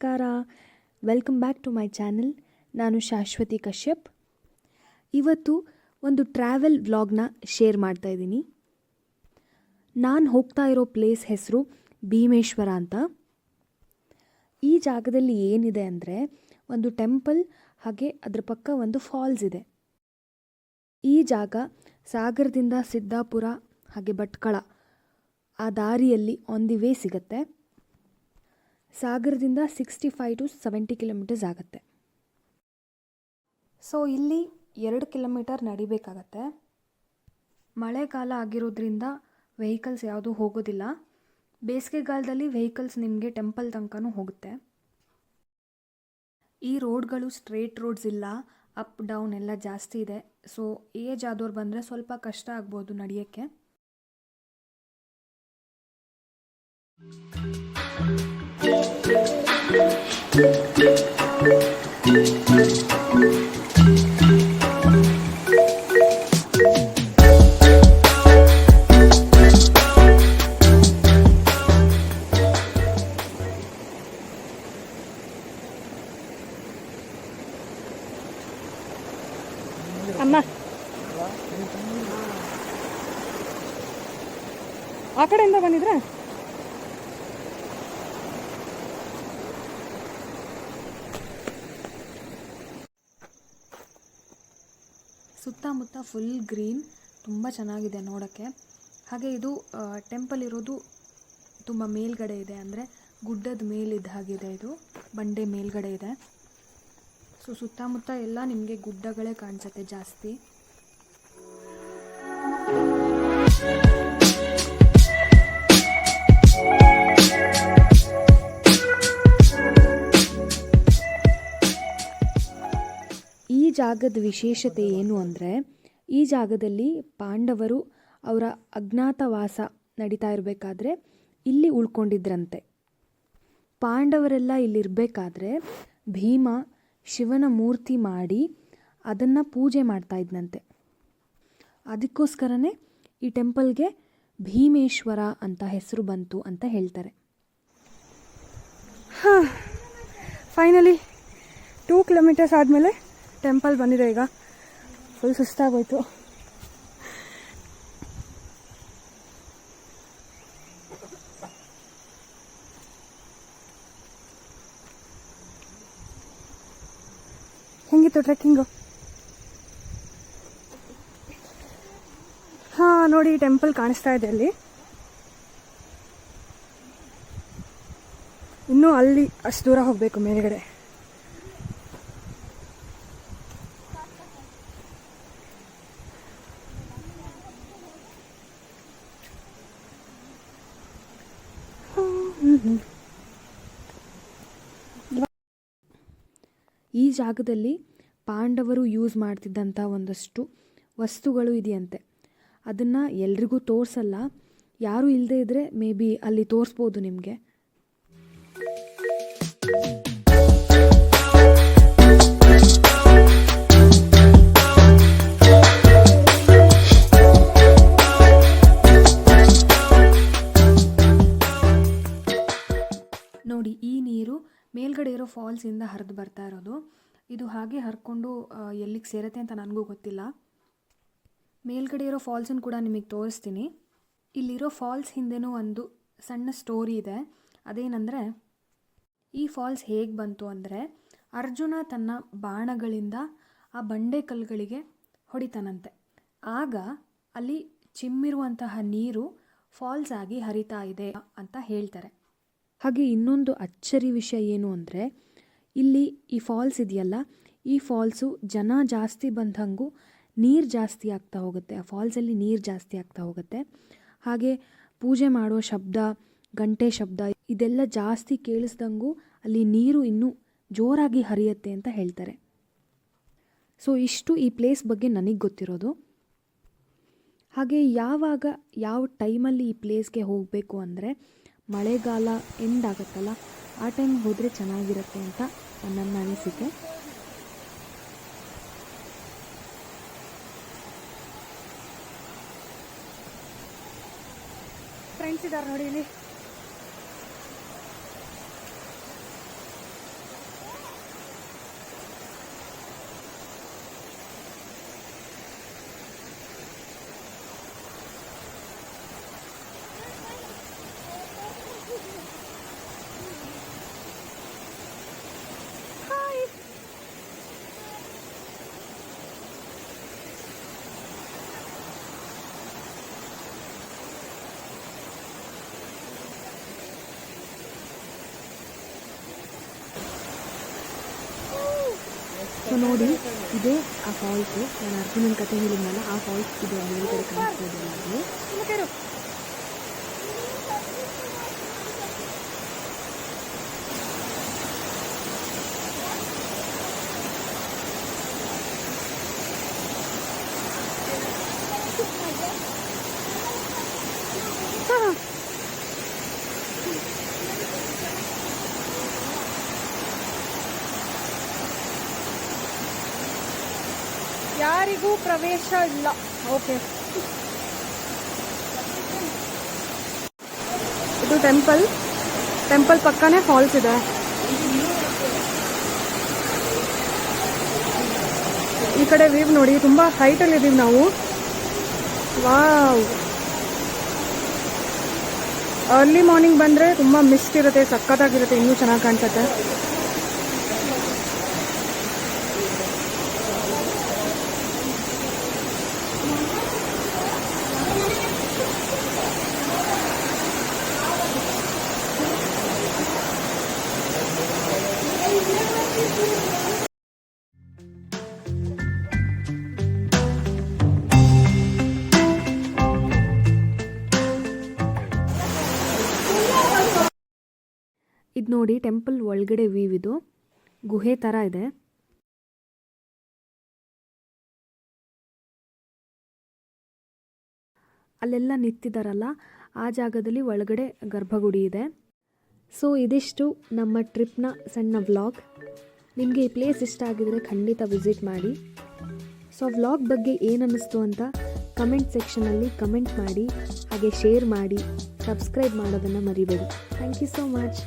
ನಮಸ್ಕಾರ, welcome back to my channel. ನಾನು ಶಾಶ್ವತಿ ಕಶ್ಯಪ್. ಇವತ್ತು ಒಂದು ಟ್ರಾವೆಲ್ ವ್ಲಾಗ್ನ ಶೇರ್ ಮಾಡ್ತಾ ಇದ್ದೀನಿ. ನಾನು ಹೋಗ್ತಾ ಇರೋ ಪ್ಲೇಸ್ ಹೆಸರು ಭೀಮೇಶ್ವರ ಅಂತ. ಈ ಜಾಗದಲ್ಲಿ ಏನಿದೆ ಅಂದರೆ ಒಂದು ಟೆಂಪಲ್ ಹಾಗೆ ಅದರ ಪಕ್ಕ ಒಂದು ಫಾಲ್ಸ್ ಇದೆ. ಈ ಜಾಗ ಸಾಗರದಿಂದ ಸಿದ್ದಾಪುರ ಹಾಗೆ ಭಟ್ಕಳ ಆ ದಾರಿಯಲ್ಲಿ ಆನ್ ದಿ ವೇ ಸಿಗುತ್ತೆ. ಸಾಗರದಿಂದ 65 to 70 ಕಿಲೋಮೀಟರ್ಸ್ ಆಗುತ್ತೆ. ಸೊ ಇಲ್ಲಿ 2 ಕಿಲೋಮೀಟರ್ ನಡಿಬೇಕಾಗತ್ತೆ. ಮಳೆಗಾಲ ಆಗಿರೋದ್ರಿಂದ ವೆಹಿಕಲ್ಸ್ ಯಾವುದೂ ಹೋಗೋದಿಲ್ಲ. ಬೇಸಿಗೆಗಾಲದಲ್ಲಿ ವೆಹಿಕಲ್ಸ್ ನಿಮಗೆ ಟೆಂಪಲ್ ತನಕನೂ ಹೋಗುತ್ತೆ. ಈ ರೋಡ್ಗಳು ಸ್ಟ್ರೇಟ್ ರೋಡ್ಸ್ ಇಲ್ಲ, ಅಪ್ ಡೌನ್ ಎಲ್ಲ ಜಾಸ್ತಿ ಇದೆ. ಸೊ ಏಜ್ ಆದವ್ರು ಬಂದರೆ ಸ್ವಲ್ಪ ಕಷ್ಟ ಆಗ್ಬೋದು ನಡೆಯೋಕ್ಕೆ. ಅಮ್ಮ ಆ ಕಡೆಯಿಂದ ಬಂದಿದ್ರ? ಸುತ್ತಮುತ್ತ ಫುಲ್ ಗ್ರೀನ್, ತುಂಬ ಚೆನ್ನಾಗಿದೆ ನೋಡೋಕ್ಕೆ. ಹಾಗೆ ಇದು ಟೆಂಪಲ್ ಇರೋದು ತುಂಬ ಮೇಲ್ಗಡೆ ಇದೆ, ಅಂದರೆ ಗುಡ್ಡದ ಮೇಲಿದ್ದ ಹಾಗಿದೆ. ಇದು ಬಂಡೆ ಮೇಲ್ಗಡೆ ಇದೆ. ಸೊ ಸುತ್ತಮುತ್ತ ಎಲ್ಲ ನಿಮಗೆ ಗುಡ್ಡಗಳೇ ಕಾಣಿಸುತ್ತೆ ಜಾಸ್ತಿ. ಈ ಜಾಗದ ವಿಶೇಷತೆ ಏನು ಅಂದರೆ, ಈ ಜಾಗದಲ್ಲಿ ಪಾಂಡವರು ಅವರ ಅಜ್ಞಾತವಾಸ ನಡೀತಾ ಇರಬೇಕಾದ್ರೆ ಇಲ್ಲಿ ಉಳ್ಕೊಂಡಿದ್ರಂತೆ. ಪಾಂಡವರೆಲ್ಲ ಇಲ್ಲಿರಬೇಕಾದ್ರೆ ಭೀಮ ಶಿವನ ಮೂರ್ತಿ ಮಾಡಿ ಅದನ್ನು ಪೂಜೆ ಮಾಡ್ತಾ ಇದ್ನಂತೆ. ಅದಕ್ಕೋಸ್ಕರನೇ ಈ ಟೆಂಪಲ್ಗೆ ಭೀಮೇಶ್ವರ ಅಂತ ಹೆಸರು ಬಂತು ಅಂತ ಹೇಳ್ತಾರೆ. ಫೈನಲಿ 2 ಕಿಲೋಮೀಟರ್ಸ್ ಆದಮೇಲೆ ಟೆಂಪಲ್ ಬಂದಿದೆ. ಈಗ ಫುಲ್ ಸುಸ್ತಾಗೋಯ್ತು. ಹೆಂಗಿತ್ತು ಟ್ರೆಕ್ಕಿಂಗು? ನೋಡಿ, ಟೆಂಪಲ್ ಕಾಣಿಸ್ತಾ ಇದೆ ಅಲ್ಲಿ. ಇನ್ನೂ ಅಲ್ಲಿ ಅಷ್ಟು ದೂರ ಹೋಗಬೇಕು ಮೇಲ್ಗಡೆ. ಈ ಜಾಗದಲ್ಲಿ ಪಾಂಡವರು ಯೂಸ್ ಮಾಡ್ತಿದ್ದಂಥ ಒಂದಷ್ಟು ವಸ್ತುಗಳು ಇದೆಯಂತೆ. ಅದನ್ನು ಎಲ್ರಿಗೂ ತೋರಿಸಲ್ಲ. ಯಾರೂ ಇಲ್ಲದೆ ಇದ್ದರೆ ಮೇ ಬಿ ಅಲ್ಲಿ ತೋರಿಸ್ಬೋದು ನಿಮಗೆ. ನೋಡಿ, ಈ ನೀರು ಮೇಲ್ಗಡೆ ಇರೋ ಫಾಲ್ಸಿಂದ ಹರಿದು ಬರ್ತಾ ಇರೋದು. ಇದು ಹಾಗೆ ಹರ್ಕೊಂಡು ಎಲ್ಲಿಗೆ ಸೇರುತ್ತೆ ಅಂತ ನನಗೂ ಗೊತ್ತಿಲ್ಲ. ಮೇಲ್ಗಡೆ ಇರೋ ಫಾಲ್ಸನ್ನು ಕೂಡ ನಿಮಗೆ ತೋರಿಸ್ತೀನಿ. ಇಲ್ಲಿರೋ ಫಾಲ್ಸ್ ಹಿಂದೆನೂ ಒಂದು ಸಣ್ಣ ಸ್ಟೋರಿ ಇದೆ. ಅದೇನೆಂದರೆ, ಈ ಫಾಲ್ಸ್ ಹೇಗೆ ಬಂತು ಅಂದರೆ, ಅರ್ಜುನ ತನ್ನ ಬಾಣಗಳಿಂದ ಆ ಬಂಡೆ ಕಲ್ಲುಗಳಿಗೆ ಹೊಡಿತಾನಂತೆ. ಆಗ ಅಲ್ಲಿ ಚಿಮ್ಮಿರುವಂತಹ ನೀರು ಫಾಲ್ಸ್ ಆಗಿ ಹರಿತಾ ಇದೆ ಅಂತ ಹೇಳ್ತಾರೆ. ಹಾಗೆ ಇನ್ನೊಂದು ಅಚ್ಚರಿ ವಿಷಯ ಏನು ಅಂದರೆ, ಇಲ್ಲಿ ಈ ಫಾಲ್ಸ್ ಇದೆಯಲ್ಲ, ಈ ಫಾಲ್ಸು ಜನ ಜಾಸ್ತಿ ಬಂದಂಗೂ ನೀರು ಜಾಸ್ತಿ ಆಗ್ತಾ ಹೋಗುತ್ತೆ. ಆ ಫಾಲ್ಸಲ್ಲಿ ನೀರು ಜಾಸ್ತಿ ಆಗ್ತಾ ಹೋಗುತ್ತೆ. ಹಾಗೆ ಪೂಜೆ ಮಾಡೋ ಶಬ್ದ, ಗಂಟೆ ಶಬ್ದ ಇದೆಲ್ಲ ಜಾಸ್ತಿ ಕೇಳಿಸ್ದಂಗೂ ಅಲ್ಲಿ ನೀರು ಇನ್ನೂ ಜೋರಾಗಿ ಹರಿಯುತ್ತೆ ಅಂತ ಹೇಳ್ತಾರೆ. ಸೊ ಇಷ್ಟು ಈ ಪ್ಲೇಸ್ ಬಗ್ಗೆ ನನಗೆ ಗೊತ್ತಿರೋದು. ಹಾಗೆ ಯಾವ ಟೈಮಲ್ಲಿ ಈ ಪ್ಲೇಸ್ಗೆ ಹೋಗಬೇಕು ಅಂದರೆ, ಮಳೆಗಾಲ ಎಂಡ್ ಆಗುತ್ತಲ್ಲ, ಆ ಟೈಮ್ ಹೋದರೆ ಚೆನ್ನಾಗಿರುತ್ತೆ ಅಂತ ನನ್ನ ಅನಿಸಿಕೆ. ಫ್ರೆಂಡ್ಸ್ ಇದ್ದಾರೆ ನೋಡಿ ಇಲ್ಲಿ. ಸೊ ನೋಡಿ, ಇದೇ ಆ ಫಾಲ್ಸು. ನಾನು ಅರ್ಜುನನ ಕತೆ ಹೇಳಿದ್ನಲ್ಲ, ಆ ಫಾಲ್ಸ್ ಇದೆ ಮೇಲ್ಗಡೆ ಕಾಣಿಸ್ತಾ ಇದೆ ನನಗೆ. ಯಾರಿಗೂ ಪ್ರವೇಶ ಇಲ್ಲ. ಓಕೆ, ಇದು ಟೆಂಪಲ್ ಪಕ್ಕನೇ ಫಾಲ್ಸ್ ಇದೆ. ಈ ಕಡೆ ವ್ಯೂ ನೋಡಿ, ತುಂಬಾ ಹೈಟಲ್ಲಿ ಇದೀವಿ ನಾವು. ವಾವ್, ಅರ್ಲಿ ಮಾರ್ನಿಂಗ್ ಬಂದರೆ ತುಂಬ ಮಿಸ್ಟ್ ಇರುತ್ತೆ, ಸಖತ್ತಾಗಿರುತ್ತೆ, ಇನ್ನೂ ಚೆನ್ನಾಗಿ ಕಾಣಿಸುತ್ತೆ. ಇದು ನೋಡಿ, ಟೆಂಪಲ್ ಒಳಗಡೆ ವ್ಯೂ ಇದು. ಗುಹೆ ಥರ ಇದೆ. ಅಲ್ಲೆಲ್ಲ ನಿಂತಿದ್ದಾರಲ್ಲ, ಆ ಜಾಗದಲ್ಲಿ ಒಳಗಡೆ ಗರ್ಭಗುಡಿ ಇದೆ. ಸೊ ಇದಿಷ್ಟು ನಮ್ಮ ಟ್ರಿಪ್ನ ಸಣ್ಣ ವ್ಲಾಗ್. ನಿಮಗೆ ಈ ಪ್ಲೇಸ್ ಇಷ್ಟ ಆಗಿದರೆ ಖಂಡಿತ ವಿಸಿಟ್ ಮಾಡಿ. ಸೊ ವ್ಲಾಗ್ ಬಗ್ಗೆ ಏನು ಅನ್ನಿಸ್ತು ಅಂತ ಕಮೆಂಟ್ ಸೆಕ್ಷನಲ್ಲಿ ಕಮೆಂಟ್ ಮಾಡಿ, ಹಾಗೆ ಶೇರ್ ಮಾಡಿ, ಸಬ್ಸ್ಕ್ರೈಬ್ ಮಾಡೋದನ್ನು ಮರಿಬೇಡಿ. Thank you so much.